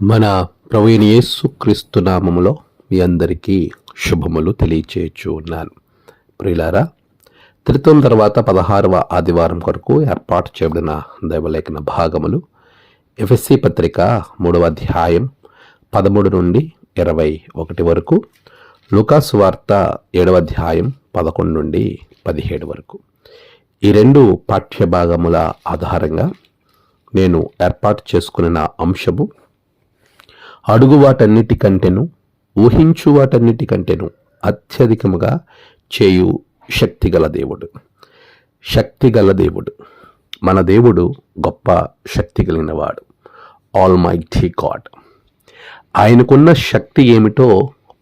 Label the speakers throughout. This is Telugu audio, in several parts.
Speaker 1: మన ప్రభువైన యేసుక్రీస్తు నామములో మీ అందరికీ శుభములు తెలియచేయచ్చు ఉన్నాను. ప్రియులారా, త్రిత్వం తర్వాత 16వ ఆదివారం కొరకు ఏర్పాటు చేయబడిన దైవలేఖన భాగములు ఎఫెసీ పత్రిక 3వ అధ్యాయం 13 నుండి 21 వరకు, లూకాసు వార్త 7వ అధ్యాయం 11 నుండి 17 వరకు. ఈ రెండు పాఠ్య భాగముల ఆధారంగా నేను ఏర్పాటు చేసుకున్న అంశము అడుగు వాటన్నిటికంటేను ఊహించు వాటన్నిటికంటేను అత్యధికముగా చేయు శక్తిగల దేవుడు. శక్తిగల దేవుడు, మన దేవుడు గొప్ప శక్తి కలిగిన వాడు, ఆల్మైటీ గాడ్. ఆయనకున్న శక్తి ఏమిటో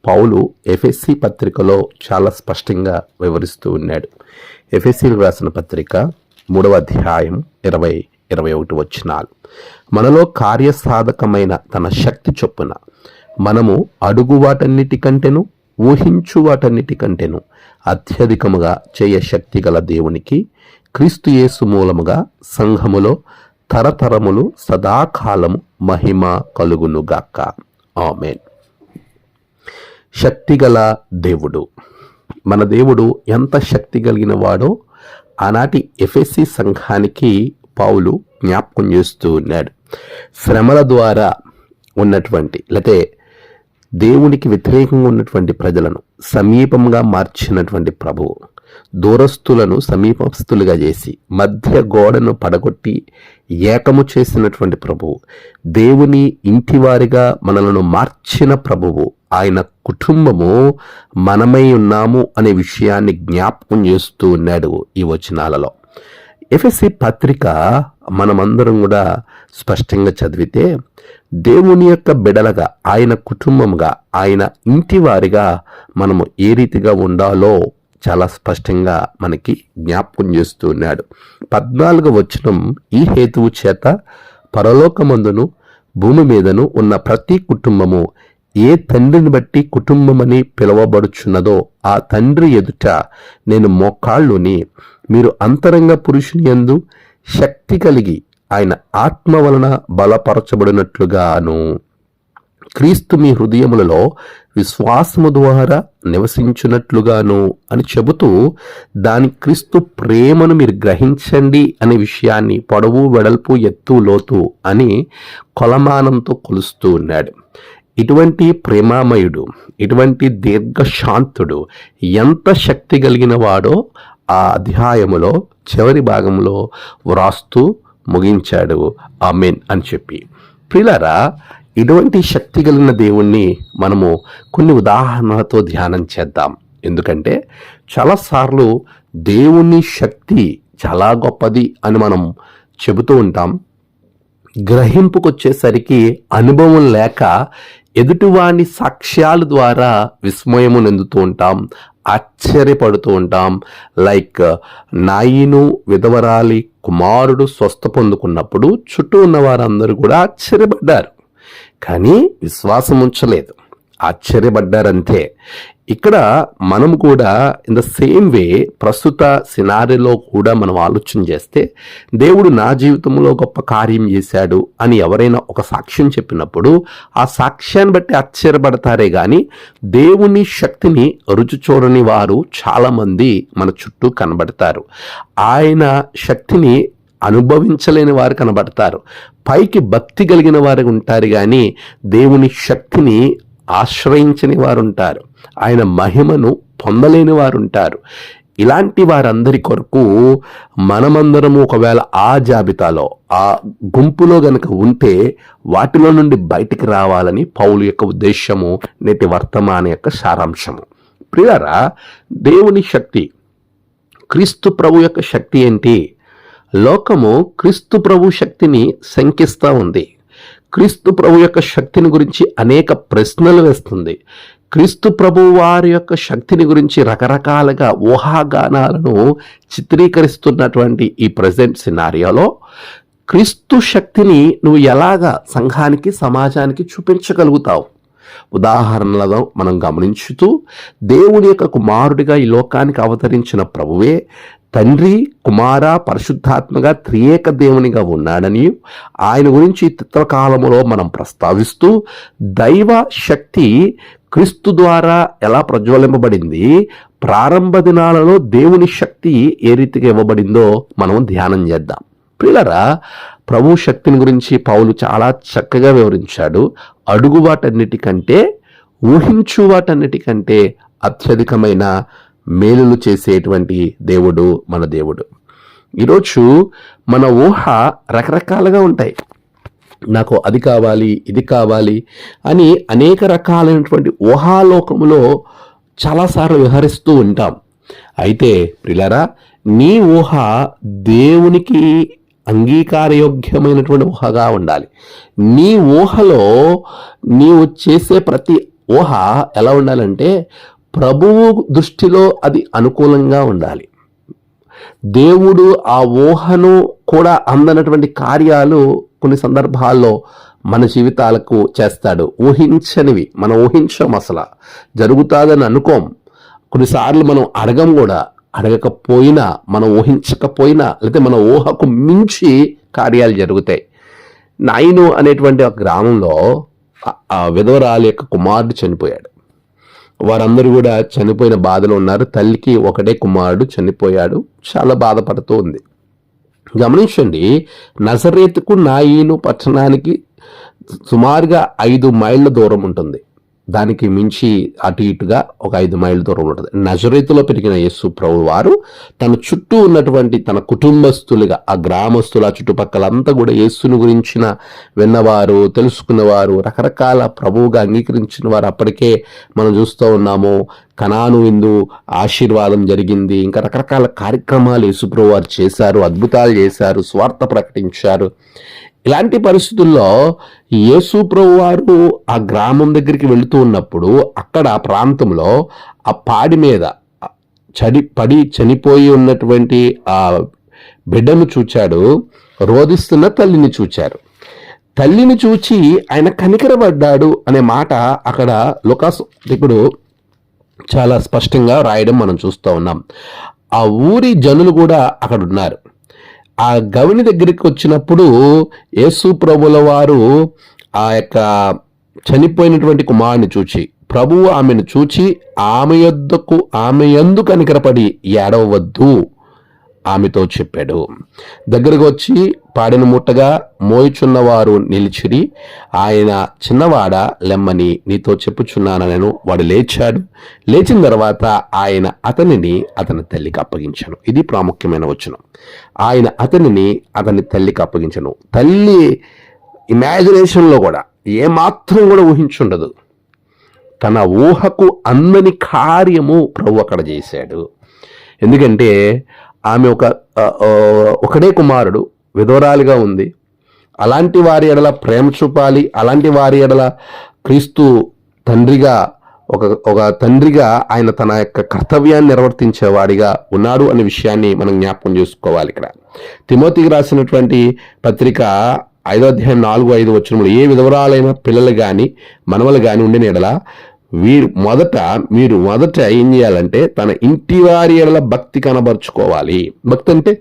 Speaker 1: పౌలు ఎఫెసీ పత్రికలో చాలా స్పష్టంగా వివరిస్తూ ఉన్నాడు. ఎఫెసీలకు రాసిన పత్రిక 3వ అధ్యాయం 20-21 వచనాలు. మనలో కార్యసాధకమైన తన శక్తి చొప్పున మనము అడుగు వాటన్నిటికంటేను ఊహించు వాటన్నిటికంటేను అత్యధికముగా చేయ శక్తి గల దేవునికి క్రీస్తు యేసు మూలముగా సంఘములో తరతరములు సదాకాలము మహిమ కలుగునుగాక. ఆమేన్. శక్తిగల దేవుడు, మన దేవుడు ఎంత శక్తి కలిగిన వాడో ఆనాటి ఎఫెసీ సంఘానికి పౌలు జ్ఞాపకం చేస్తూ ఉన్నాడు. శ్రమల ద్వారా ఉన్నటువంటి లేతే దేవునికి వ్యతిరేకంగా ఉన్నటువంటి ప్రజలను సమీపంగా మార్చినటువంటి ప్రభువు, దూరస్తులను సమీపస్తులుగా చేసి మధ్య గోడను పడగొట్టి ఏకము చేసినటువంటి ప్రభువు, దేవుని ఇంటివారిగా మనలను మార్చిన ప్రభువు, ఆయన కుటుంబము మనమై ఉన్నాము అనే విషయాన్ని జ్ఞాపకం చేస్తూ ఉన్నాడు ఈ వచనాలలో. ఎఫెసీ పత్రిక మనమందరం కూడా స్పష్టంగా చదివితే దేవుని యొక్క బిడలగా, ఆయన కుటుంబంగా, ఆయన ఇంటి వారిగా మనము ఏ రీతిగా ఉండాలో చాలా స్పష్టంగా మనకి జ్ఞాపకం చేస్తూ ఉన్నాడు. 14వ వచనం, ఈ హేతువు చేత పరలోకమందును భూమి మీదను ఉన్న ప్రతి కుటుంబము ఏ తండ్రిని బట్టి కుటుంబమని పిలువబడుచున్నదో ఆ తండ్రి ఎదుట నేను మోకాళ్ళుని మీరు అంతరంగ పురుషుని యందు శక్తి కలిగి ఆయన ఆత్మ వలన బలపరచబడినట్లుగాను క్రీస్తు మీ హృదయములలో విశ్వాసము ద్వారా నివసించున్నట్లుగాను అని చెబుతూ దాని క్రీస్తు ప్రేమను మీరు గ్రహించండి అనే విషయాన్ని పొడవు వెడల్పు ఎత్తు లోతు అని కొలమానంతో కొలుస్తూ ఉన్నాడు. ఇటువంటి ప్రేమామయుడు, ఇటువంటి దీర్ఘశాంతుడు ఎంత శక్తి కలిగిన వాడో ఆ అధ్యాయములో చివరి భాగంలో వ్రాస్తూ ముగించాడు. ఆమేన్ అని చెప్పి. ప్రియులారా, ఇటువంటి శక్తి కలిగిన దేవుణ్ణి మనము కొన్ని ఉదాహరణలతో ధ్యానం చేద్దాం. ఎందుకంటే చాలాసార్లు దేవుని శక్తి చాలా గొప్పది అని మనం చెబుతూ ఉంటాం. గ్రహింపుకొచ్చేసరికి అనుభవం లేక ఎదుటివాని సాక్ష్యాల ద్వారా విస్మయము నిందుతూ ఉంటాం, ఆశ్చర్యపడుతూ ఉంటాం. లైక్ నాయిను విధవరాలి కుమారుడు స్వస్థ పొందుకున్నప్పుడు చుట్టూ ఉన్న వారందరూ కూడా ఆశ్చర్యపడ్డారు, కానీ విశ్వాసం ఉంచలేదు, ఆశ్చర్యపడ్డారంతే. ఇక్కడ మనం కూడా ఇన్ ద సేమ్ వే ప్రస్తుత సినారిలో కూడా మనం ఆలోచన చేస్తే, దేవుడు నా జీవితంలో గొప్ప కార్యం చేశాడు అని ఎవరైనా ఒక సాక్ష్యం చెప్పినప్పుడు ఆ సాక్ష్యాన్ని బట్టి ఆశ్చర్యపడతారే కానీ దేవుని శక్తిని రుచి చూడని వారు చాలామంది మన చుట్టూ కనబడతారు. ఆయన శక్తిని అనుభవించలేని వారు కనబడతారు. పైకి భక్తి కలిగిన వారు ఉంటారు కానీ దేవుని శక్తిని ఆశ్రయించని వారు ఉంటారు, ఆయన మహిమను పొందలేని వారు ఉంటారు. ఇలాంటి వారందరి కొరకు మనమందరము ఒకవేళ ఆ జాబితాలో, ఆ గుంపులో గనక ఉంటే వాటిలో నుండి బయటికి రావాలని పౌలు యొక్క ఉద్దేశము, నేటి వర్తమాన యొక్క సారాంశము. ప్రియులారా, దేవుని శక్తి, క్రీస్తు ప్రభు యొక్క శక్తి ఏంటి? లోకము క్రీస్తు ప్రభు శక్తిని శంకిస్తూ ఉంది. క్రీస్తు ప్రభు యొక్క శక్తిని గురించి అనేక ప్రశ్నలు వేస్తుంది. క్రీస్తు ప్రభు వారి యొక్క శక్తిని గురించి రకరకాలుగా ఊహాగానాలను చిత్రీకరిస్తున్నటువంటి ఈ ప్రజెంట్ సినారియోలో క్రీస్తు శక్తిని నువ్వు ఎలాగా సంఘానికి, సమాజానికి చూపించగలుగుతావు? ఉదాహరణలను మనం గమనించుతూ, దేవుని యొక్క కుమారుడిగా ఈ లోకానికి అవతరించిన ప్రభువే తండ్రి, కుమార, పరిశుద్ధాత్మగా త్రియేక దేవునిగా ఉన్నాడని ఆయన గురించి చిత్రకాలములో మనం ప్రస్తావిస్తూ దైవ శక్తి క్రీస్తు ద్వారా ఎలా ప్రజ్వలింపబడింది, ప్రారంభ దినాలలో దేవుని శక్తి ఏ రీతిగా ఇవ్వబడిందో మనం ధ్యానం చేద్దాం. ప్రియులారా, ప్రభు శక్తిని గురించి పౌలు చాలా చక్కగా వివరించాడు. అడుగు వాటన్నిటికంటే, ఊహించు వాటన్నిటికంటే అత్యధికమైన మేలులు చేసేటువంటి దేవుడు మన దేవుడు. ఈరోజు మన ఊహ రకరకాలుగా ఉంటాయి. నాకు అది కావాలి, ఇది కావాలి అని అనేక రకాలైనటువంటి ఊహాలోకములో చాలాసార్లు విహరిస్తూ ఉంటాం. అయితే ప్రియులారా, నీ ఊహ దేవునికి అంగీకారయోగ్యమైనటువంటి ఊహగా ఉండాలి. నీ ఊహలో నీవు చేసే ప్రతి ఊహ ఎలా ఉండాలంటే ప్రభువు దృష్టిలో అది అనుకూలంగా ఉండాలి. దేవుడు ఆ ఊహను కూడా అందనటువంటి కార్యాలు కొన్ని సందర్భాల్లో మన జీవితాలకు చేస్తాడు. ఊహించనివి మనం ఊహించాం, అసలు జరుగుతుందని అనుకోం. కొన్నిసార్లు మనం అడగం కూడా, అడగకపోయినా మనం ఊహించకపోయినా లేకపోతే మన ఊహకు మించి కార్యాలు జరుగుతాయి. నాయను అనేటువంటి ఒక గ్రామంలో ఆ విధవరాలి యొక్క కుమారుడు చనిపోయాడు. వారందరూ కూడా చనిపోయిన బాధలో ఉన్నారు. తల్లికి ఒకటే కుమారుడు చనిపోయాడు, చాలా బాధపడుతూ ఉంది. గమనించండి, నజరేతుకు నాయీను పట్టణానికి సుమారుగా 5 మైళ్ళ దూరం ఉంటుంది. దానికి మించి అటు ఇటుగా ఒక 5 మైళ్ళ దూరం ఉంటుంది. నజరేతులో పెరిగిన యేసు ప్రభు వారు తన చుట్టూ ఉన్నటువంటి తన కుటుంబస్తులుగా, ఆ గ్రామస్తుల చుట్టుపక్కలంతా కూడా యేసుని గురించిన విన్నవారు, తెలుసుకున్నవారు, రకరకాల ప్రభువుగా అంగీకరించిన వారు అప్పటికే మనం చూస్తూ ఉన్నాము. కనాను విందు ఆశీర్వాదం జరిగింది. ఇంకా రకరకాల కార్యక్రమాలు యేసు ప్రభు వారు చేశారు, అద్భుతాలు చేశారు, స్వార్థ ప్రకటించారు. ఇలాంటి పరిస్థితుల్లో యేసు ప్రభు వారు ఆ గ్రామం దగ్గరికి వెళుతూ ఉన్నప్పుడు అక్కడ ఆ ప్రాంతంలో ఆ పాడి మీద పడి చనిపోయి ఉన్నటువంటి ఆ బిడ్డను చూచాడు, రోదిస్తున్న తల్లిని చూచారు. తల్లిని చూచి ఆయన కనికరపడ్డాడు అనే మాట అక్కడ లూకాసు ఇప్పుడు చాలా స్పష్టంగా రాయడం మనం చూస్తూ ఉన్నాం. ఆ ఊరి జనులు కూడా అక్కడ ఉన్నారు. ఆ గవిని దగ్గరికి వచ్చినప్పుడు యేసు ప్రభుల వారు ఆ యొక్క చనిపోయినటువంటి కుమారుని చూచి, ప్రభువు ఆమెను చూచి ఆమె యందు కనికరపడి ఏడవవద్దు ఆమెతో చెప్పాడు. దగ్గరకు వచ్చి పాడిన ముట్టగా మోయిచున్నవారు నిలిచిరి. ఆయన, చిన్నవాడ లెమ్మని నీతో చెప్పుచున్నానను. వాడు లేచాడు. లేచిన తర్వాత ఆయన అతని తల్లికి అప్పగించను. ఇది ప్రాముఖ్యమైన వచనం. ఆయన అతని తల్లికి అప్పగించను. తల్లి ఇమాజినేషన్లో కూడా ఏమాత్రం కూడా ఊహించుండదు. తన ఊహకు అందని కార్యము ప్రభు అక్కడ చేశాడు. ఎందుకంటే ఆమె ఒకడే కుమారుడు, విధవరాలిగా ఉంది. అలాంటి వారి ఎడల ప్రేమ చూపాలి. అలాంటి వారి ఎడల క్రీస్తు తండ్రిగా ఒక తండ్రిగా ఆయన తన యొక్క కర్తవ్యాన్ని నిర్వర్తించేవాడిగా ఉన్నాడు అనే విషయాన్ని మనం జ్ఞాపకం చేసుకోవాలి. ఇక్కడ తిమోతికి రాసినటువంటి పత్రిక 5వ అధ్యాయం 4-5 వచనములు, ఏ విధవరాలైన పిల్లలు కానీ మనవలు కానీ ఉండిన ఎడల మీరు మొదట ఏం చేయాలంటే తన ఇంటి వారి ఎడల భక్తి కనబరుచుకోవాలి. భక్తి అంటే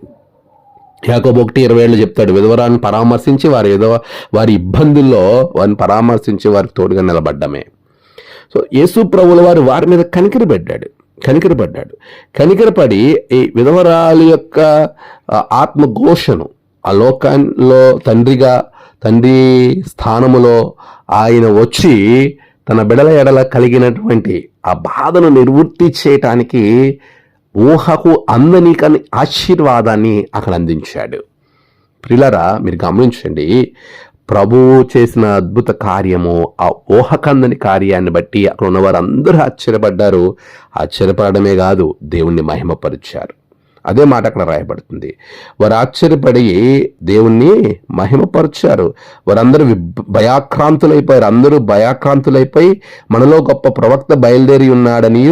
Speaker 1: యాకోబు 1:20 చెప్తాడు, విధవరాన్ని పరామర్శించి వారి ఇబ్బందుల్లో వారిని పరామర్శించి వారికి తోడుగా నిలబడ్డమే. సో యేసు ప్రభుల వారు వారి మీద కనికరపడి ఈ విధవరాలి యొక్క ఆత్మఘోషను ఆ లోకంలో తండ్రి స్థానములో ఆయన వచ్చి తన బిడల ఎడల కలిగినటువంటి ఆ బాధను నివృత్తి చేయటానికి ఊహకు అందని ఆశీర్వాదాన్ని అక్కడ అందించాడు. ప్రియులారా, మీరు గమనించండి, ప్రభువు చేసిన అద్భుత కార్యము, ఆ ఊహకందని కార్యాన్ని బట్టి అక్కడ ఉన్న వారు అందరూ ఆశ్చర్యపడ్డారు. ఆశ్చర్యపడమే కాదు, దేవుణ్ణి మహిమపరిచారు. అదే మాట అక్కడ రాయబడుతుంది. వారు ఆశ్చర్యపడి దేవుణ్ణి మహిమపరిచారు. వారందరూ భయాక్రాంతులైపోయారు. అందరూ భయాక్రాంతులైపోయి మనలో గొప్ప ప్రవక్త బయలుదేరి ఉన్నాడని,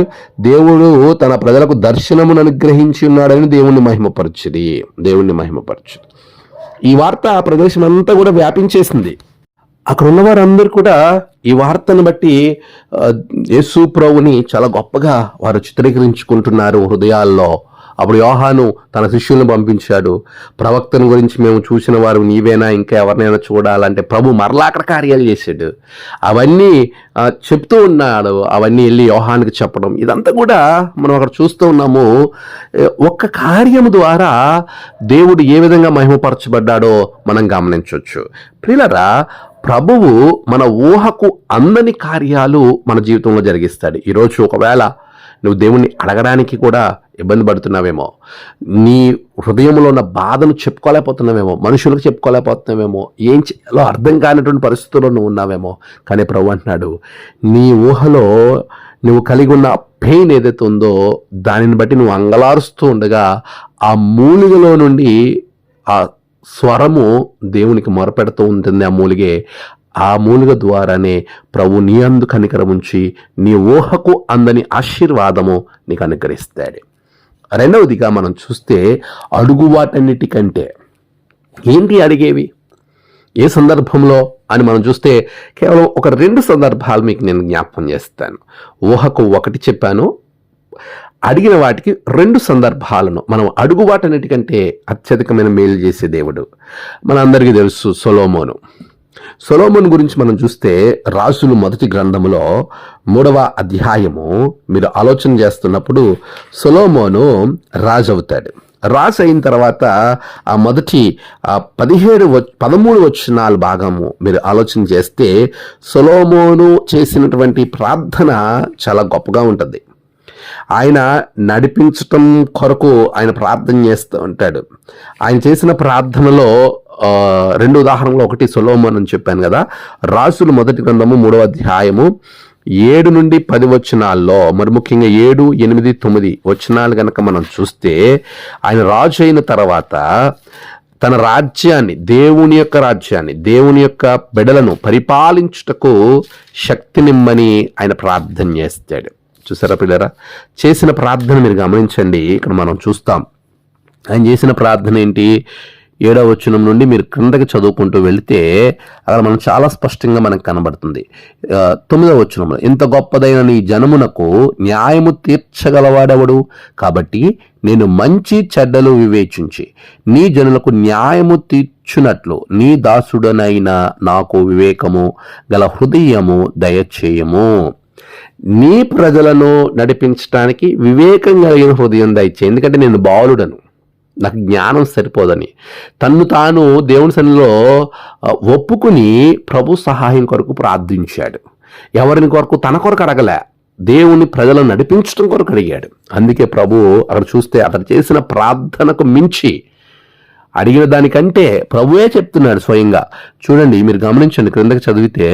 Speaker 1: దేవుడు తన ప్రజలకు దర్శనమును అనుగ్రహించి ఉన్నాడని దేవుణ్ణి మహిమపరచు. ఈ వార్త ఆ ప్రదేశం అంతా కూడా వ్యాపించేసింది. అక్కడ ఉన్న వారందరూ కూడా ఈ వార్తను బట్టి యేసు ప్రభుని చాలా గొప్పగా వారు చిత్రీకరించుకుంటున్నారు. హృదయాల్లో అప్పుడు యోహాను తన శిష్యులను పంపించాడు, ప్రవక్తను గురించి మేము చూసిన వారు నీవేనా, ఇంకా ఎవరినైనా చూడాలంటే ప్రభు మరలా అక్కడ కార్యాలు చేశాడు. అవన్నీ చెప్తూ ఉన్నాడు, అవన్నీ వెళ్ళి యోహానుకి చెప్పడం, ఇదంతా కూడా మనం అక్కడ చూస్తూ ఉన్నాము. ఒక్క కార్యము ద్వారా దేవుడు ఏ విధంగా మహిమపరచబడ్డాడో మనం గమనించవచ్చు. ప్రియులారా, ప్రభువు మన ఊహకు అందని కార్యాలు మన జీవితంలో జరిగిస్తాడు. ఈరోజు ఒకవేళ నువ్వు దేవుణ్ణి అడగడానికి కూడా ఇబ్బంది పడుతున్నావేమో, నీ హృదయంలో ఉన్న బాధను చెప్పుకోలేకపోతున్నావేమో, మనుషులకు చెప్పుకోలేకపోతున్నావేమో, ఏం చేయాలో అర్థం కానిటువంటి పరిస్థితుల్లో నువ్వు ఉన్నావేమో. కానీ ప్రభు అంటున్నాడు, నీ ఊహలో నువ్వు కలిగి ఉన్న పెయిన్ ఏదైతే ఉందో దానిని బట్టి నువ్వు అంగలారుస్తూ ఉండగా ఆ మూలిగలో నుండి ఆ స్వరము దేవునికి మొరపెడుతూ ఉంటుంది. ఆ మూలిగ ద్వారానే ప్రభు నీ అందు కనికరం ఉంచి నీ ఊహకు అందని ఆశీర్వాదము నీకు అనుగ్రహిస్తాడు. రెండవదిగా మనం చూస్తే అడుగు వాటన్నిటికంటే ఏంటి అడిగేవి, ఏ సందర్భంలో అని మనం చూస్తే కేవలం ఒక 2 సందర్భాలు మీకు నేను జ్ఞాపకం చేస్తాను. ఊహకు 1 చెప్పాను, అడిగిన వాటికి 2 సందర్భాలను. మనం అడుగు వాటన్నిటికంటే అత్యధికమైన మేలు చేసే దేవుడు మనందరికీ తెలుసు. సొలొమోను గురించి మనం చూస్తే రాజులు మొదటి గ్రంథములో 3వ అధ్యాయము మీరు ఆలోచన చేస్తున్నప్పుడు సొలొమోను రాజు అవుతాడు. రాజు అయిన తర్వాత ఆ మొదటి 13 వచనాల భాగము మీరు ఆలోచన చేస్తే సొలొమోను చేసినటువంటి ప్రార్థన చాలా గొప్పగా ఉంటుంది. ఆయన నడిపించటం కొరకు ఆయన ప్రార్థన చేస్తూ ఉంటాడు. ఆయన చేసిన ప్రార్థనలో 2 ఉదాహరణలు, ఒకటి సొలొమోను అని చెప్పాను కదా. రాజులు మొదటి గ్రంథము 3వ అధ్యాయము 7 నుండి 10 వచనాల్లో, మరి ముఖ్యంగా 7, 8, 9 వచనాలు కనుక మనం చూస్తే, ఆయన రాజు అయిన తర్వాత తన రాజ్యాన్ని, దేవుని యొక్క రాజ్యాన్ని, దేవుని యొక్క బిడ్డలను పరిపాలించుటకు శక్తినిమ్మని ఆయన ప్రార్థన చేస్తాడు. చూసారా పిల్లరా, చేసిన ప్రార్థన మీరు గమనించండి. ఇక్కడ మనం చూస్తాం ఆయన చేసిన ప్రార్థన ఏంటి. 7వ వచనం నుండి మీరు క్రిందకి చదువుకుంటూ వెళితే అక్కడ మనం చాలా స్పష్టంగా మనకు కనబడుతుంది. 9వ వచనంలో, ఇంత గొప్పదైన నీ జనమునకు న్యాయము తీర్చగలవాడెవడు, కాబట్టి నేను మంచి చెడ్డలు వివేచించి నీ జనులకు న్యాయము తీర్చునట్లు నీ దాసుడనైన నాకు వివేకము గల హృదయము దయచేయము. నీ ప్రజలను నడిపించడానికి వివేకం కలిగిన హృదయం దయచేయి, ఎందుకంటే నేను బాలుడను, నాకు జ్ఞానం సరిపోదని తన్ను తాను దేవుని సన్నిధిలో ఒప్పుకుని ప్రభు సహాయం కొరకు ప్రార్థించాడు. ఎవరిని కొరకు? తన కొరకు అడగలే, దేవుని ప్రజలను నడిపించడం కొరకు అడిగాడు. అందుకే ప్రభు అక్కడ చూస్తే అతను చేసిన ప్రార్థనకు మించి అడిగిన దానికంటే ప్రభువే చెప్తున్నాడు స్వయంగా. చూడండి, మీరు గమనించండి, క్రిందకి చదివితే,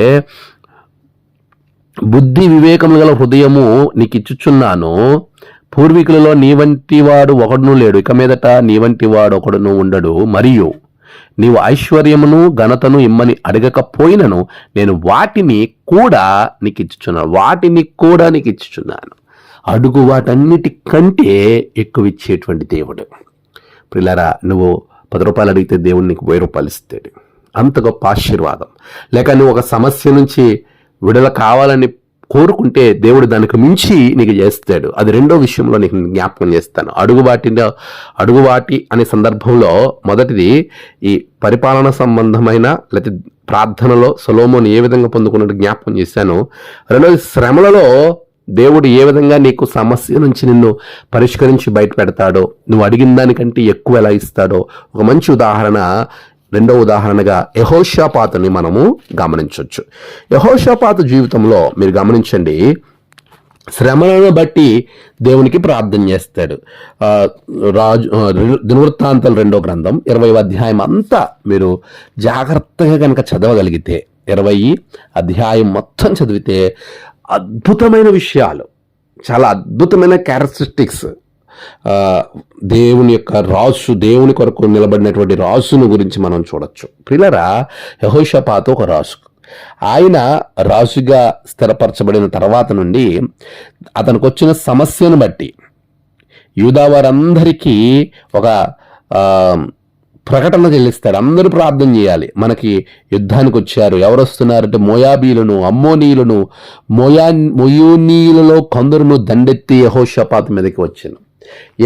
Speaker 1: బుద్ధి వివేకము గల హృదయము నీకు ఇచ్చుచున్నాను, పూర్వీకులలో నీ వంటి వాడు ఒకడును లేడు, ఇక మీదట నీ వంటి వాడు ఒకడును ఉండడు, మరియు నీవు ఐశ్వర్యమును ఘనతను ఇమ్మని అడగకపోయినను నేను వాటిని కూడా నీకు ఇచ్చుచున్నాను. అడుగు వాటన్నిటికంటే ఎక్కువ ఇచ్చేటువంటి దేవుడు. ప్రియులారా, నువ్వు 10 రూపాయలు అడిగితే దేవుడు నీకు 1000 రూపాయలు ఇస్తాడు. అంత గొప్ప ఆశీర్వాదం. లేక నువ్వు ఒక సమస్య నుంచి విడుదల కావాలని కోరుకుంటే దేవుడు దానికి మించి నీకు చేస్తాడు. అది 2వ విషయంలో నీకు జ్ఞాపకం చేస్తాను. అడుగువాటి అనే సందర్భంలో మొదటిది ఈ పరిపాలన సంబంధమైన లేకపోతే ప్రార్థనలో సొలొమోను ఏ విధంగా పొందుకున్నట్టు జ్ఞాపకం చేశాను. 2వది శ్రమలలో దేవుడు ఏ విధంగా నీకు సమస్య నుంచి నిన్ను పరిష్కరించి బయట పెడతాడో, నువ్వు అడిగిన దానికంటే ఎక్కువ ఎలా ఇస్తాడో ఒక మంచి ఉదాహరణ. 2వ ఉదాహరణగా యెహోషాపాతుని మనము గమనించవచ్చు. యెహోషాపాతు జీవితంలో మీరు గమనించండి, శ్రమలను బట్టి దేవునికి ప్రార్థన చేస్తాడు. దినవృత్తాంతాలు 2వ గ్రంథం 20వ అధ్యాయం అంతా మీరు జాగ్రత్తగా కనుక చదవగలిగితే, 20 అధ్యాయం మొత్తం చదివితే అద్భుతమైన విషయాలు, చాలా అద్భుతమైన క్యారెక్టరిస్టిక్స్, దేవుని యొక్క రాజు, దేవుని కొరకు నిలబడినటువంటి రాజును గురించి మనం చూడొచ్చు. ప్రియులారా, యెహోషాపాతు ఒక రాజు. ఆయన రాజుగా స్థిరపరచబడిన తర్వాత నుండి అతనికి వచ్చిన సమస్యను బట్టి యూదా వారందరికీ ఒక ప్రకటన చెల్లిస్తాడు. అందరూ ప్రార్థన చేయాలి, మనకి యుద్ధానికి వచ్చారు. ఎవరు వస్తున్నారంటే మోయాబీలను, అమ్మోనీయులను, మొయోనీయులలో కొందరును దండెత్తి యెహోషాపాతు మీదకి వచ్చాను.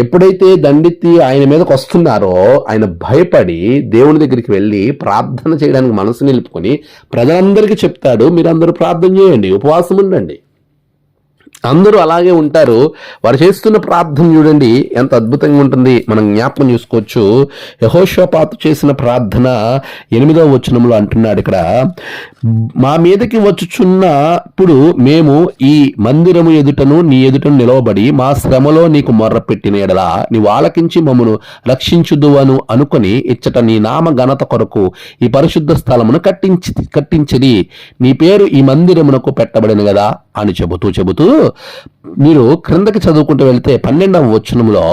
Speaker 1: ఎప్పుడైతే దండెత్తి ఆయన మీదకి వస్తున్నారో ఆయన భయపడి దేవుని దగ్గరికి వెళ్ళి ప్రార్థన చేయడానికి మనసు నిలుపుకొని ప్రజలందరికీ చెప్తాడు, మీరందరూ ప్రార్థన చేయండి, ఉపవాసం ఉండండి. అందరూ అలాగే ఉంటారు. వారు చేస్తున్న ప్రార్థన చూడండి ఎంత అద్భుతంగా ఉంటుంది. మనం జ్ఞాపకం చూసుకోవచ్చు. యెహోషాపాతు చేసిన ప్రార్థన 8వ వచనంలో అంటున్నాడు ఇక్కడ, మా మీదకి వచ్చుచున్నప్పుడు మేము ఈ మందిరము ఎదుటను నీ ఎదుటను నిలవబడి మా శ్రమలో నీకు మొర్ర పెట్టిన ఎడల నీవు ఆలకించి మమ్మను రక్షించుదువను అనుకొని ఇచ్చట నీ నామ ఘనత కొరకు ఈ పరిశుద్ధ స్థలమును కట్టించిది నీ పేరు ఈ మందిరమునకు పెట్టబడిన కదా అని చెబుతూ మీరు క్రిందకి చదువుకుంటూ వెళ్తే 12వ వచనంలో,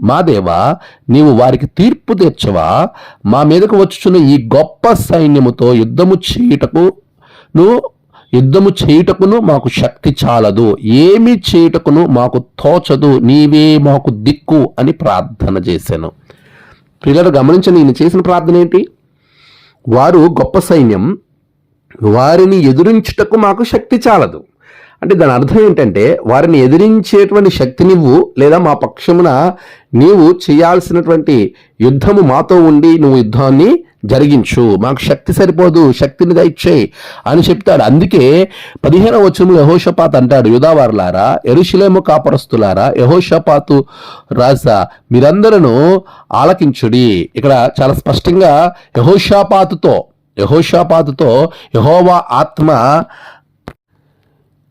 Speaker 1: మా దేవా నీవు వారికి తీర్పు తీర్చవా, మా మీదకు వచ్చుచున్న ఈ గొప్ప సైన్యముతో యుద్ధము చేయుటకును మాకు శక్తి చాలదు, ఏమి చేయుటకును మాకు తోచదు, నీవే మాకు దిక్కు అని ప్రార్థన చేశాను. పిల్లలు గమనించండి, ఈయన చేసిన ప్రార్థన ఏంటి? వారు గొప్ప సైన్యం, వారిని ఎదురించుటకు మాకు శక్తి చాలదు. అంటే దాని అర్థం ఏంటంటే వారిని ఎదిరించేటువంటి శక్తి నువ్వు, లేదా మా పక్షమున నీవు చేయాల్సినటువంటి యుద్ధము మాతో ఉండి నువ్వు యుద్ధాన్ని జరిగించు, మాకు శక్తి సరిపోదు, శక్తిని దయచేయి అని చెప్తాడు. అందుకే 15వ వచనంలో యెహోషాపాతు అంటాడు, యూదావారులారా, యెరూషలేము కాపరస్తులారా, యెహోషాపాతు రాజా మీరందరూ ఆలకించుడి. ఇక్కడ చాలా స్పష్టంగా యెహోషాపాతుతో యెహోవా ఆత్మ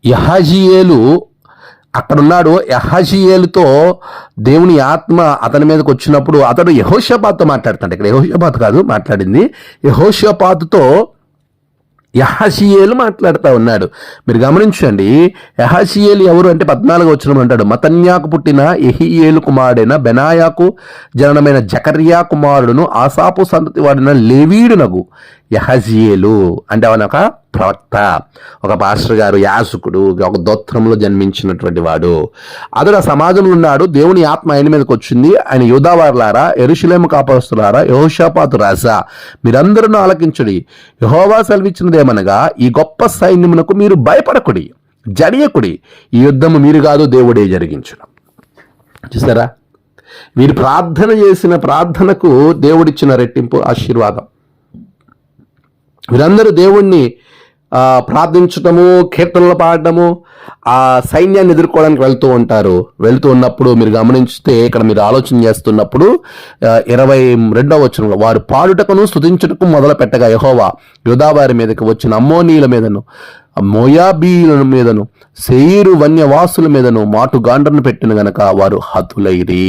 Speaker 1: యహజీయేలు అక్కడున్నాడు. యహజీయేలుతో దేవుని ఆత్మ అతని మీదకి వచ్చినప్పుడు అతడు యెహోషాపాతుతో మాట్లాడుతాడు. ఇక్కడ యెహోషాపాతు కాదు మాట్లాడింది, యెహోషాపాతుతో యహజీయేలు మాట్లాడుతూ ఉన్నాడు. మీరు గమనించండి, యహజీయేలు ఎవరు అంటే 14వ వచనం అంటాడు, మతన్యాకు పుట్టిన యెహీయేలు కుమారుడైన బెనాయాకు జననమైన జకర్యా కుమారుడును ఆసాపు సంతతి వాడిన లేవీయుడునగు యహజీయేలు. అంటే అవన ఒక ప్రవక్త, ఒక పాస్టర్ గారు, యాజకుడు, ఒక దోత్రంలో జన్మించినటువంటి వాడు. అతడు ఆ సమాజంలో ఉన్నాడు. దేవుని ఆత్మ ఆయన మీదకి వచ్చింది. ఆయన యూదావారులారా, యెరూషలేము కాపరస్తులారా, యెహోషాపాతు రాజా మీరందరూ ఆలకించుడి. యెహోవా సెలవిచ్చినదేమనగా, ఈ గొప్ప సైన్యమునకు మీరు భయపడకుడి, జడియకుడి, ఈ యుద్ధము మీరు కాదు దేవుడే జరిగించును. చూసారా, వీరు ప్రార్థన చేసిన ప్రార్థనకు దేవుడిచ్చిన రెట్టింపు ఆశీర్వాదం. వీరందరూ దేవుణ్ణి ప్రార్థించటము, కీర్తనలు పాడటము, ఆ సైన్యాన్ని ఎదుర్కోవడానికి వెళ్తూ ఉన్నప్పుడు మీరు గమనించితే ఇక్కడ మీరు ఆలోచన చేస్తున్నప్పుడు 22వ వచనంలో, వారు పాడుటకును స్తుతించుటకు మొదలు పెట్టగా యెహోవా యూదావారి మీదకి వచ్చిన అమ్మోనీయుల మీదను మోయాబీయుల మీదను శేయీరు వన్యవాసుల మీదను మాటుగాండ్రను పెట్టిన గనక వారు హతులైరి.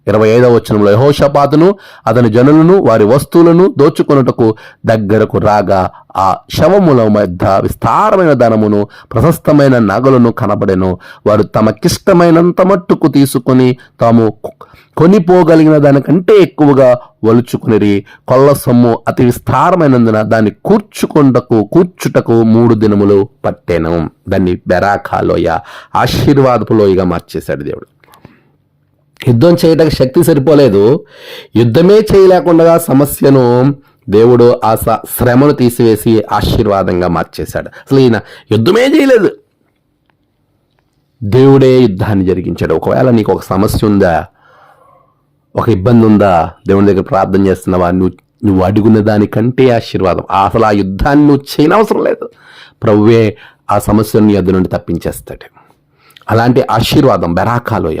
Speaker 1: 25వ వచనంలో, యెహోషాపాతును అతని జనులను వారి వస్తువులను దోచుకొనుటకు దగ్గరకు రాగా ఆ శవముల మధ్య విస్తారమైన ధనమును ప్రశస్తమైన నగలను కనబడెను. వారు తమకిష్టమైనంత మట్టుకు తీసుకొని తాము కొనిపోగలిగిన దానికంటే ఎక్కువగా వలుచుకునిరి. కొల్ల సొమ్ము అతి విస్తారమైనందున దాన్ని కూర్చుటకు 3 దినములు పట్టెను. దాన్ని బెరాకా లోయ, ఆశీర్వాదపు లోయగా మార్చేశాడు దేవుడు. యుద్ధం చేయడానికి శక్తి సరిపోలేదు, యుద్ధమే చేయలేకుండా సమస్యను దేవుడు ఆ శ్రమను తీసివేసి ఆశీర్వాదంగా మార్చేశాడు. అసలు ఈయన యుద్ధమే చేయలేదు, దేవుడే యుద్ధాన్ని జరిగించాడు. ఒకవేళ నీకు ఒక సమస్య ఉందా, ఒక ఇబ్బంది ఉందా, దేవుని దగ్గర ప్రార్థన చేస్తున్నావా, నువ్వు అడుగున్న దానికంటే ఆశీర్వాదం. అసలు ఆ యుద్ధాన్ని నువ్వు చేయనవసరం లేదు, ప్రభువే ఆ సమస్యను నీ యొద్ద నుండి తప్పించేస్తాడు. అలాంటి ఆశీర్వాదం బెరాకాలోయ,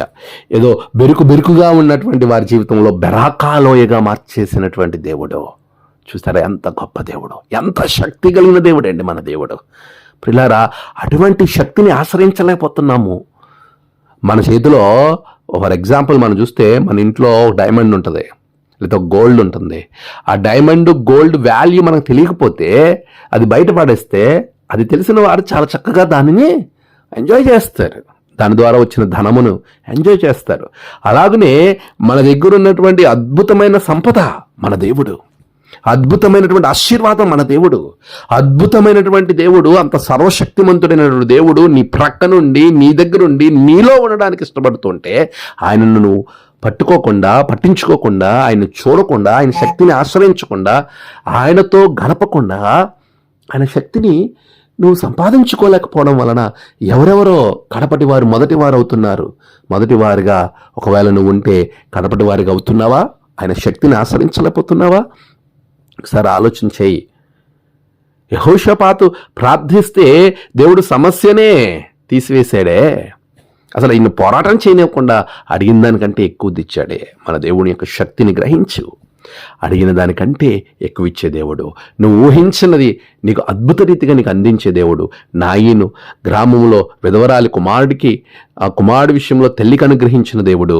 Speaker 1: ఏదో బెరుకుగా ఉన్నటువంటి వారి జీవితంలో బెరాకాలోయగా మార్చేసినటువంటి దేవుడు. చూస్తారా ఎంత గొప్ప దేవుడు, ఎంత శక్తి కలిగిన దేవుడు అండి మన దేవుడు. ప్రియులారా, అటువంటి శక్తిని ఆశ్రయించలేకపోతున్నాము. మన చేతిలో ఫర్ ఎగ్జాంపుల్ మనం చూస్తే మన ఇంట్లో డైమండ్ ఉంటుంది, లేదా గోల్డ్ ఉంటుంది. ఆ డైమండ్ గోల్డ్ వాల్యూ మనకు తెలియకపోతే అది బయటపడేస్తే అది తెలిసిన వారు చాలా చక్కగా దానిని ఎంజాయ్ చేస్తారు, దాని ద్వారా వచ్చిన ధనమును ఎంజాయ్ చేస్తారు. అలాగనే మన దగ్గర ఉన్నటువంటి అద్భుతమైన సంపద మన దేవుడు, అద్భుతమైనటువంటి ఆశీర్వాదం మన దేవుడు, అద్భుతమైనటువంటి దేవుడు, అంత సర్వశక్తిమంతుడైనటువంటి దేవుడు నీ ప్రక్క నుండి, నీ దగ్గరుండి, నీలో ఉండడానికి ఇష్టపడుతుంటే ఆయనను నువ్వు పట్టించుకోకుండా, ఆయన చూడకుండా, ఆయన శక్తిని ఆశ్రయించకుండా, ఆయనతో గడపకుండా, ఆయన శక్తిని నువ్వు సంపాదించుకోలేకపోవడం వలన ఎవరెవరో కడపటి వారు మొదటి వారు అవుతున్నారు. మొదటి వారిగా ఒకవేళ నువ్వు ఉంటే కడపటి వారిగా అవుతున్నావా? ఆయన శక్తిని ఆశ్రయించలేకపోతున్నావా? ఒకసారి ఆలోచన చేయి. యెహోషాపాతు ప్రార్థిస్తే దేవుడు సమస్యనే తీసివేశాడే. అసలు ఈయన పోరాటం చేయనివ్వకుండా అడిగిన దానికంటే ఎక్కువ తెచ్చాడే. మన దేవుని యొక్క శక్తిని గ్రహించు. అడిగిన దానికంటే ఎక్కువ ఇచ్చే దేవుడు, నువ్వు ఊహించినది నీకు అద్భుత రీతిగా నీకు అందించే దేవుడు. నాయీను గ్రామంలో విధవరాలి కుమారుడికి ఆ కుమారుడి విషయంలో తల్లికి అనుగ్రహించిన దేవుడు,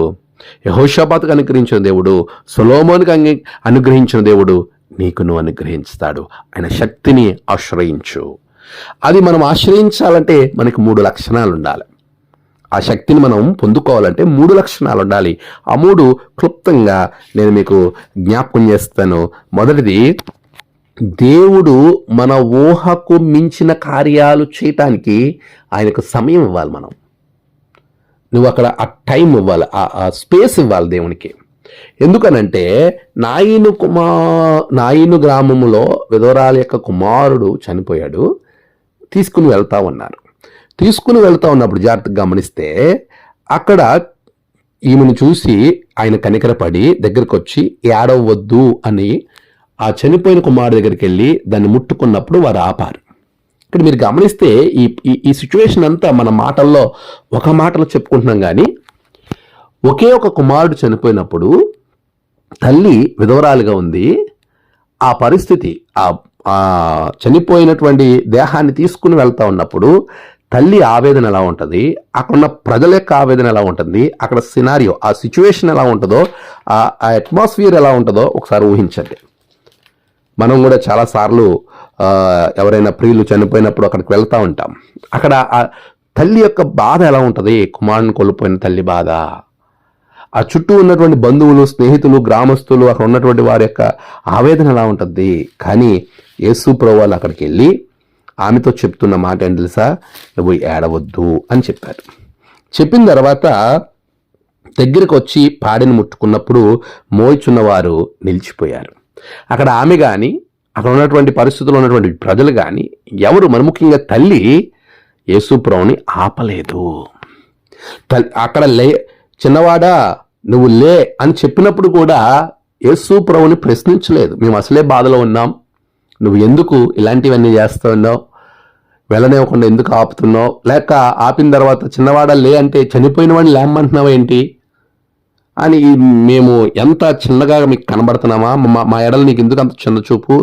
Speaker 1: యెహోషాపాతుకు అనుగ్రహించిన దేవుడు, సొలొమోనుకు అనుగ్రహించిన దేవుడు నీకు నువ్వు అనుగ్రహిస్తాడు. ఆయన శక్తిని ఆశ్రయించు. అది మనం ఆశ్రయించాలంటే మనకి 3 లక్షణాలు ఉండాలి. ఆ శక్తిని మనం పొందుకోవాలంటే 3 లక్షణాలు ఉండాలి. ఆ 3 క్లుప్తంగా నేను మీకు జ్ఞాపకం చేస్తాను. మొదటిది, దేవుడు మన ఊహకు మించిన కార్యాలు చేయటానికి ఆయనకు సమయం ఇవ్వాలి. నువ్వు అక్కడ ఆ టైం ఇవ్వాలి, ఆ స్పేస్ ఇవ్వాలి దేవునికి. ఎందుకనంటే నాయీను గ్రామంలో విధవరాలి యొక్క కుమారుడు చనిపోయాడు. తీసుకుని వెళ్తా ఉన్నప్పుడు జాగ్రత్తగా గమనిస్తే అక్కడ ఈమెను చూసి ఆయన కనికరపడి దగ్గరకు వచ్చి ఏడవద్దు అని ఆ చనిపోయిన కుమారుడు దగ్గరికి వెళ్ళి దాన్ని ముట్టుకున్నప్పుడు వారు ఆపారు. ఇక్కడ మీరు గమనిస్తే ఈ సిచ్యువేషన్ అంతా మన మాటల్లో ఒక మాటలో చెప్పుకుంటున్నాం, కానీ ఒకే ఒక కుమారుడు చనిపోయినప్పుడు తల్లి విధవరాలుగా ఉంది. ఆ పరిస్థితి, ఆ చనిపోయినటువంటి దేహాన్ని తీసుకుని వెళ్తా ఉన్నప్పుడు తల్లి ఆవేదన ఎలా ఉంటుంది, అక్కడున్న ప్రజల యొక్క ఆవేదన ఎలా ఉంటుంది, అక్కడ సినారియో, ఆ సిచ్యువేషన్ ఎలా ఉంటుందో, ఆ అట్మాస్ఫియర్ ఎలా ఉంటుందో ఒకసారి ఊహించండి. మనం కూడా చాలాసార్లు ఎవరైనా ప్రియులు చనిపోయినప్పుడు అక్కడికి వెళ్తూ ఉంటాం. అక్కడ ఆ తల్లి యొక్క బాధ ఎలా ఉంటుంది, కుమారుని కోల్పోయిన తల్లి బాధ, ఆ చుట్టూ ఉన్నటువంటి బంధువులు, స్నేహితులు, గ్రామస్తులు, అక్కడ ఉన్నటువంటి వారి యొక్క ఆవేదన ఎలా ఉంటుంది. కానీ యేసు ప్రభువు అక్కడికి వెళ్ళి ఆమెతో చెప్తున్న మాట ఏంటి తెలుసా, నువ్వు ఏడవద్దు అని చెప్పారు. చెప్పిన తర్వాత దగ్గరికి వచ్చి పాడిని ముట్టుకున్నప్పుడు మోయిచున్నవారు నిలిచిపోయారు. అక్కడ ఆమె కానీ అక్కడ ఉన్నటువంటి పరిస్థితుల్లో ఉన్నటువంటి ప్రజలు కానీ ఎవరు, మన ముఖ్యంగా తల్లి యేసు ప్రభువుని ఆపలేదు. అక్కడ చిన్నవాడా నువ్వు లే అని చెప్పినప్పుడు కూడా యేసు ప్రభువుని ప్రశ్నించలేదు. మేము అసలే బాధలో ఉన్నాం, నువ్వు ఎందుకు ఇలాంటివన్నీ చేస్తూ ఉన్నావు, వెళ్ళనివ్వకుండా ఎందుకు ఆపుతున్నావు, లేక ఆపిన తర్వాత చిన్నవాడ లే అంటే చనిపోయిన వాడిని లేమ్మంటున్నావు ఏంటి అని, మేము ఎంత చిన్నగా మీకు కనబడుతున్నామా, మా ఎడలు నీకు ఎందుకు అంత చిన్న చూపు,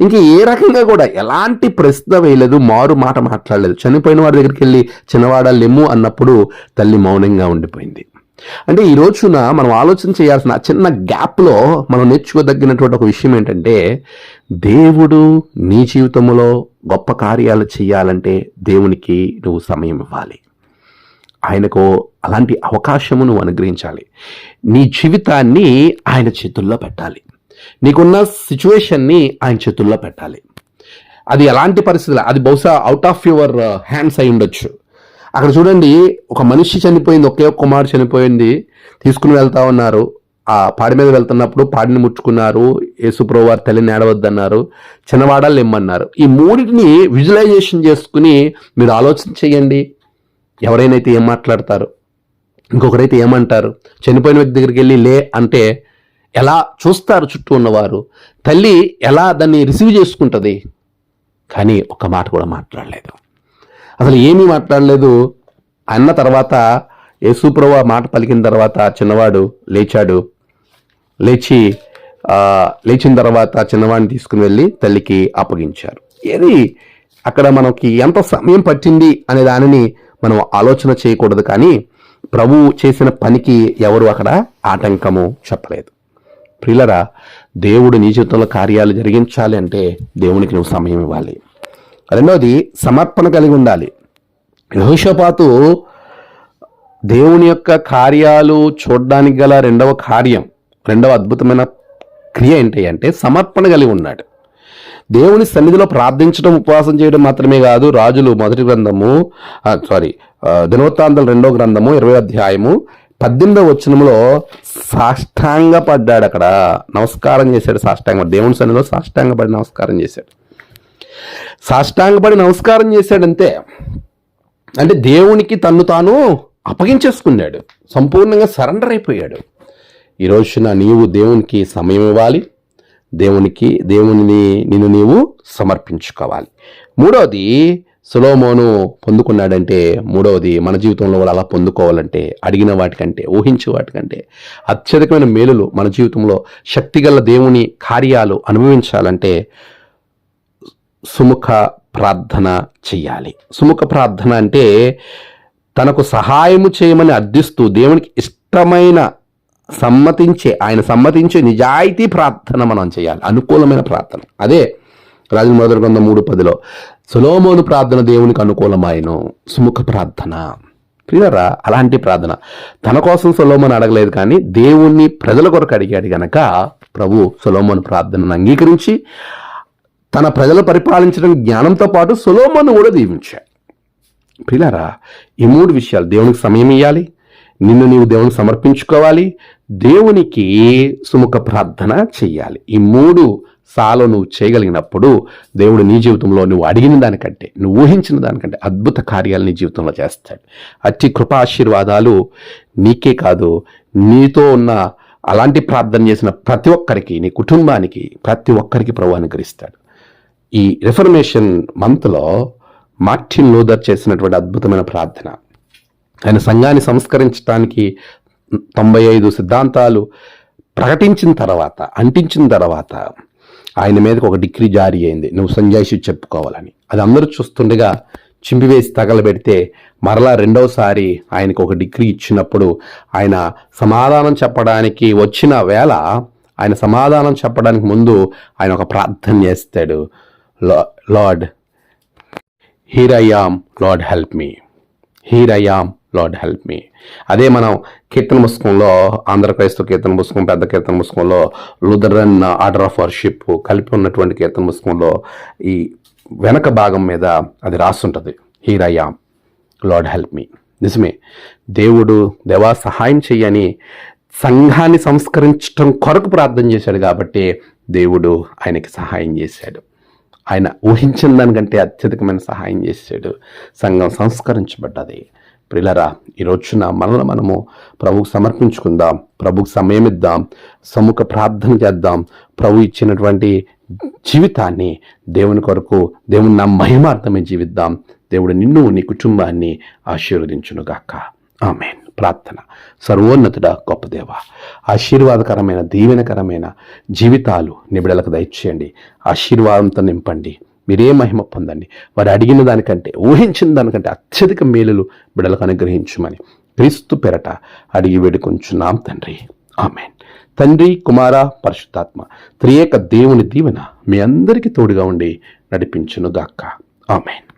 Speaker 1: ఇంకా ఏ రకంగా కూడా ఎలాంటి ప్రశ్న వేయలేదు, మారు మాట మాట్లాడలేదు. చనిపోయిన వాడి దగ్గరికి వెళ్ళి చిన్నవాడ లెమ్ము అన్నప్పుడు తల్లి మౌనంగా ఉండిపోయింది. అంటే ఈ రోజున మనం ఆలోచన చేయాల్సిన చిన్న గ్యాప్లో మనం నేర్చుకోదగినటువంటి ఒక విషయం ఏంటంటే, దేవుడు నీ జీవితంలో గొప్ప కార్యాలు చేయాలంటే దేవునికి నువ్వు సమయం ఇవ్వాలి. ఆయనకు అలాంటి అవకాశము నువ్వు అనుగ్రహించాలి. నీ జీవితాన్ని ఆయన చేతుల్లో పెట్టాలి. నీకున్న సిచ్యువేషన్ని ఆయన చేతుల్లో పెట్టాలి. అది ఎలాంటి పరిస్థితులు, అది బహుశా అవుట్ ఆఫ్ యువర్ హ్యాండ్స్ అయి ఉండొచ్చు. అక్కడ చూడండి, ఒక మనిషి చనిపోయింది, ఒకే ఒక కుమారుడు చనిపోయింది, తీసుకుని వెళ్తా ఉన్నారు. ఆ పాడి మీద వెళ్తున్నప్పుడు పాడిని ముట్టుకున్నారు, యేసుప్రభువు వారు తల్లిని ఏడవద్దన్నారు, చిన్నవాడాలు ఇమ్మన్నారు. ఈ మూడింటిని విజువలైజేషన్ చేసుకుని మీరు ఆలోచన చేయండి. ఎవరైనా అయితే ఏం మాట్లాడతారు, ఇంకొకరైతే ఏమంటారు, చనిపోయిన వ్యక్తి దగ్గరికి వెళ్ళి లే అంటే ఎలా చూస్తారు చుట్టూ ఉన్నవారు, తల్లి ఎలా దాన్ని రిసీవ్ చేసుకుంటుంది. కానీ ఒక్క మాట కూడా మాట్లాడలేదు, అసలు ఏమీ మాట్లాడలేదు. అన్న తర్వాత యేసుప్రభువు మాట పలికిన తర్వాత చిన్నవాడు లేచాడు. లేచిన తర్వాత చిన్నవాడిని తీసుకుని వెళ్ళి తల్లికి అప్పగించారు. ఏది అక్కడ మనకి ఎంత సమయం పట్టింది అనే దానిని మనం ఆలోచన చేయకూడదు, కానీ ప్రభువు చేసిన పనికి ఎవరు అక్కడ ఆటంకము చెప్పలేదు. ప్రియులరా, దేవుడు నీ జీవితంలో కార్యాలు జరిగించాలి అంటే దేవునికి నువ్వు సమయం ఇవ్వాలి. రెండవది, సమర్పణ కలిగి ఉండాలి. యెహోషాపాతు దేవుని యొక్క కార్యాలు చూడడానికి గల రెండవ అద్భుతమైన క్రియ ఏంటి అంటే సమర్పణ కలిగి ఉన్నాడు. దేవుని సన్నిధిలో ప్రార్థించడం, ఉపవాసం చేయడం మాత్రమే కాదు. రాజులు దినవృత్తాంతాలు 2వ గ్రంథము 20వ అధ్యాయము 18వ వచనంలో సాష్టాంగ పడ్డాడు. అక్కడ నమస్కారం చేశాడు, దేవుని సన్నిధిలో సాష్టాంగ పడి నమస్కారం చేశాడు. సాష్టాంగపడి నమస్కారం చేశాడంతే. అంటే దేవునికి తన్ను తాను అప్పగించేసుకున్నాడు, సంపూర్ణంగా సరెండర్ అయిపోయాడు. ఈ రోజున నీవు దేవునికి సమయం ఇవ్వాలి, నిన్ను నీవు సమర్పించుకోవాలి. మూడవది సొలొమోను పొందుకున్నాడంటే, మూడవది మన జీవితంలో కూడా అలా పొందుకోవాలంటే, అడిగిన వాటికంటే, ఊహించే వాటికంటే అత్యధికమైన మేలులు మన జీవితంలో శక్తిగల దేవుని కార్యాలు అనుభవించాలంటే సుముఖ ప్రార్థన చెయ్యాలి. సుముఖ ప్రార్థన అంటే తనకు సహాయము చేయమని అర్థిస్తూ దేవునికి ఇష్టమైన ఆయన సమ్మతించే నిజాయితీ ప్రార్థన మనం చేయాలి, అనుకూలమైన ప్రార్థన. అదే రాజుల మొదటి గ్రంథం 3:10 సొలొమోను ప్రార్థన దేవునికి అనుకూలమాయను, సుముఖ ప్రార్థన. ప్రియరా, అలాంటి ప్రార్థన తన కోసం సొలొమోను అడగలేదు, కానీ దేవుణ్ణి ప్రజల కొరకు అడిగాడు గనక ప్రభు సొలొమోను ప్రార్థనను అంగీకరించి తన ప్రజలు పరిపాలించడం జ్ఞానంతో పాటు సొలొమోను కూడా దీవించాడు. ప్రియులారా, ఈ 3 విషయాలు, దేవునికి సమయం ఇవ్వాలి, నిన్ను నీవు దేవునికి సమర్పించుకోవాలి, దేవునికి సుముఖ ప్రార్థన చెయ్యాలి. ఈ 3 సాలో నువ్వు చేయగలిగినప్పుడు దేవుడు నీ జీవితంలో నువ్వు అడిగిన దానికంటే, నువ్వు ఊహించిన దానికంటే అద్భుత కార్యాలు నీ జీవితంలో చేస్తాడు. అతి కృపాశీర్వాదాలు నీకే కాదు, నీతో ఉన్న అలాంటి ప్రార్థన చేసిన ప్రతి ఒక్కరికి, నీ కుటుంబానికి, ప్రతి ఒక్కరికి ప్రభువు అనుగ్రహిస్తాడు. ఈ రిఫర్మేషన్ మంత్లో మార్టిన్ లూథర్ చేసినటువంటి అద్భుతమైన ప్రార్థన, ఆయన సంఘాన్ని సంస్కరించడానికి 95 సిద్ధాంతాలు ప్రకటించిన తర్వాత, అంటించిన తర్వాత ఆయన మీదకి ఒక డిగ్రీ జారీ అయింది, నువ్వు సంజాయిషి చెప్పుకోవాలని. అది అందరూ చూస్తుండగా చింపివేసి తగలబెడితే మరలా రెండవసారి ఆయనకు ఒక డిగ్రీ ఇచ్చినప్పుడు ఆయన సమాధానం చెప్పడానికి వచ్చిన వేళ, ఆయన సమాధానం చెప్పడానికి ముందు ఆయన ఒక ప్రార్థన చేస్తాడు. Lord, here I am, Lord help me, here I am, Lord help మీ. అదే మనం కీర్తన పుస్తకంలో, ఆంధ్ర క్రైస్తవ కీర్తన పుస్తకం, పెద్ద కీర్తన పుస్తకంలో, లూథరన్ ఆర్డర్ ఆఫ్ వర్షిప్ కలిపి ఉన్నటువంటి కీర్తన పుస్తకంలో ఈ వెనక భాగం మీద అది రాస్తుంటుంది, here I am, Lord help me. నిజమే, దేవా సహాయం చెయ్యని సంఘాన్ని సంస్కరించడం కొరకు ప్రార్థన చేశాడు కాబట్టి దేవుడు ఆయనకి సహాయం చేశాడు. ఆయన ఊహించిన దానికంటే అత్యధికమైన సహాయం చేశాడు. సంఘం సంస్కరించబడ్డది. ప్రియులారా, ఈరోజున మనము ప్రభువుకు సమర్పించుకుందాం, ప్రభువుకు సమయం ఇద్దాం, సముఖ ప్రార్థన చేద్దాం. ప్రభు ఇచ్చినటువంటి జీవితాన్ని దేవుని కొరకు, దేవుని నా మహిమార్థమే జీవిద్దాం. దేవుడు నిన్ను, నీ కుటుంబాన్ని ఆశీర్వదించునుగాక. ఆమేన్. ప్రార్థన. సర్వోన్నతుడా, గొప్ప దేవ, ఆశీర్వాదకరమైన, దీవెనకరమైన జీవితాలు నీ బిడ్డలకు దయచేయండి. ఆశీర్వాదంతో నింపండి. మీరే మహిమ పొందండి. వారు అడిగిన దానికంటే, ఊహించిన దానికంటే అత్యధిక మేలులు బిడ్డలకు అనుగ్రహించమని క్రీస్తు పెరట అడిగి వేడుకొంచున్నాం తండ్రి. ఆమేన్. తండ్రి, కుమార, పరిశుద్ధాత్మ త్రియేక దేవుని దీవెన మీ అందరికీ తోడుగా ఉండి నడిపించునుగాక. ఆమేన్.